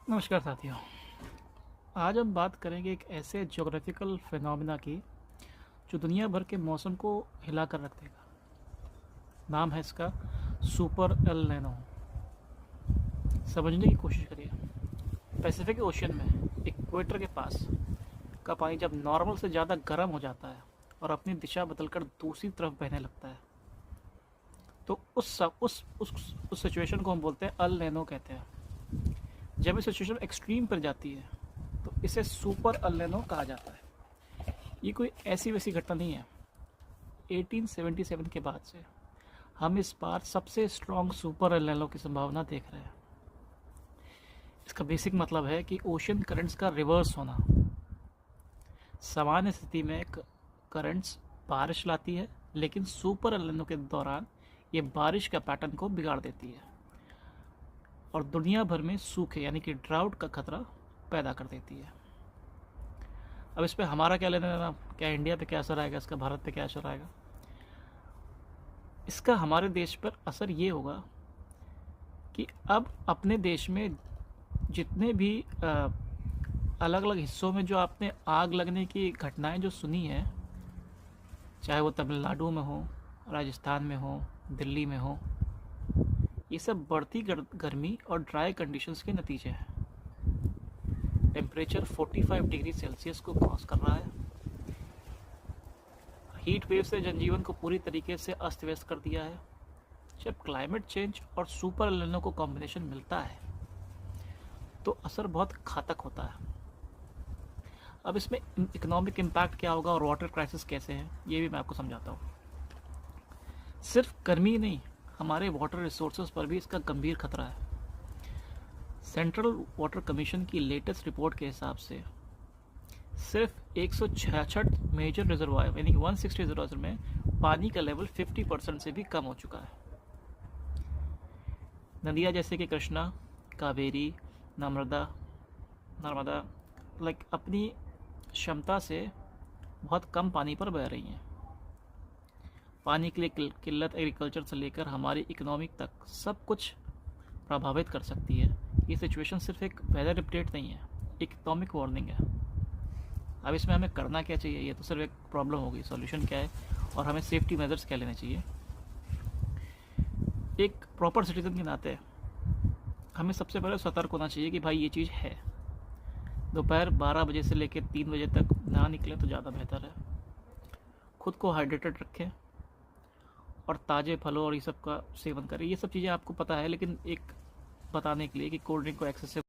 नमस्कार साथियों। आज हम बात करेंगे एक ऐसे ज्योग्राफिकल फिनोमिना की जो दुनिया भर के मौसम को हिला कर रख देगा। नाम है इसका सुपर एल नैनो। समझने की कोशिश करिए। पैसिफिक ओशन में इक्वेटर के पास का पानी जब नॉर्मल से ज़्यादा गर्म हो जाता है और अपनी दिशा बदलकर दूसरी तरफ बहने लगता है तो उस सिचुएशन को हम बोलते हैं अल नैनो कहते हैं। जब ये सिचुएशन एक्सट्रीम पर जाती है तो इसे सुपर अल नैनो कहा जाता है। ये कोई ऐसी वैसी घटना नहीं है। 1877 के बाद से हम इस बार सबसे स्ट्रॉन्ग सुपर एल नैनो की संभावना देख रहे हैं। इसका बेसिक मतलब है कि ओशन करंट्स का रिवर्स होना। सामान्य स्थिति में करंट्स बारिश लाती है, लेकिन सुपर एल नैनो के दौरान ये बारिश का पैटर्न को बिगाड़ देती है और दुनिया भर में सूखे यानी कि ड्राउट का खतरा पैदा कर देती है। अब इस पे हमारा क्या लेना देना, क्या इंडिया पे क्या असर आएगा, इसका भारत पे क्या असर आएगा? इसका हमारे देश पर असर ये होगा कि अब अपने देश में जितने भी अलग अलग हिस्सों में जो आपने आग लगने की घटनाएं जो सुनी है, चाहे वो तमिलनाडु में हो, राजस्थान में हो, दिल्ली में हो, ये सब बढ़ती गर्मी और ड्राई कंडीशंस के नतीजे हैं। टेम्परेचर 45 डिग्री सेल्सियस को क्रॉस कर रहा है। हीट वेव से जनजीवन को पूरी तरीके से अस्त व्यस्त कर दिया है। जब क्लाइमेट चेंज और सुपर एल निनो को कॉम्बिनेशन मिलता है तो असर बहुत घातक होता है। अब इसमें इकोनॉमिक इम्पैक्ट क्या होगा और वाटर क्राइसिस कैसे है, ये भी मैं आपको समझाता हूँ। सिर्फ गर्मी नहीं, हमारे वाटर रिसोर्सेज पर भी इसका गंभीर खतरा है। सेंट्रल वाटर कमीशन की लेटेस्ट रिपोर्ट के हिसाब से सिर्फ 166 मेजर रिजर्वायर यानी 160 रिजर्वायर में पानी का लेवल 50% से भी कम हो चुका है। नदियाँ जैसे कि कृष्णा, कावेरी, नर्मदा अपनी क्षमता से बहुत कम पानी पर बह रही हैं। पानी के लिए किल्लत एग्रीकल्चर से लेकर हमारी इकोनॉमिक तक सब कुछ प्रभावित कर सकती है। ये सिचुएशन सिर्फ एक वेदर अपडेट नहीं है, एक इकोनॉमिक वार्निंग है। अब इसमें हमें करना क्या चाहिए, ये तो सिर्फ एक प्रॉब्लम होगी। सॉल्यूशन क्या है और हमें सेफ्टी मेजर्स क्या लेने चाहिए? एक प्रॉपर सिटीजन के नाते हमें सबसे पहले सतर्क होना चाहिए कि भाई ये चीज़ है। दोपहर 12 बजे से लेकर 3 बजे तक ना निकलें तो ज़्यादा बेहतर है। खुद को हाइड्रेटेड रखें और ताज़े फलों और ये सब का सेवन करें। ये सब चीज़ें आपको पता है, लेकिन एक बताने के लिए कि कोल्ड ड्रिंक को एक्सेसिव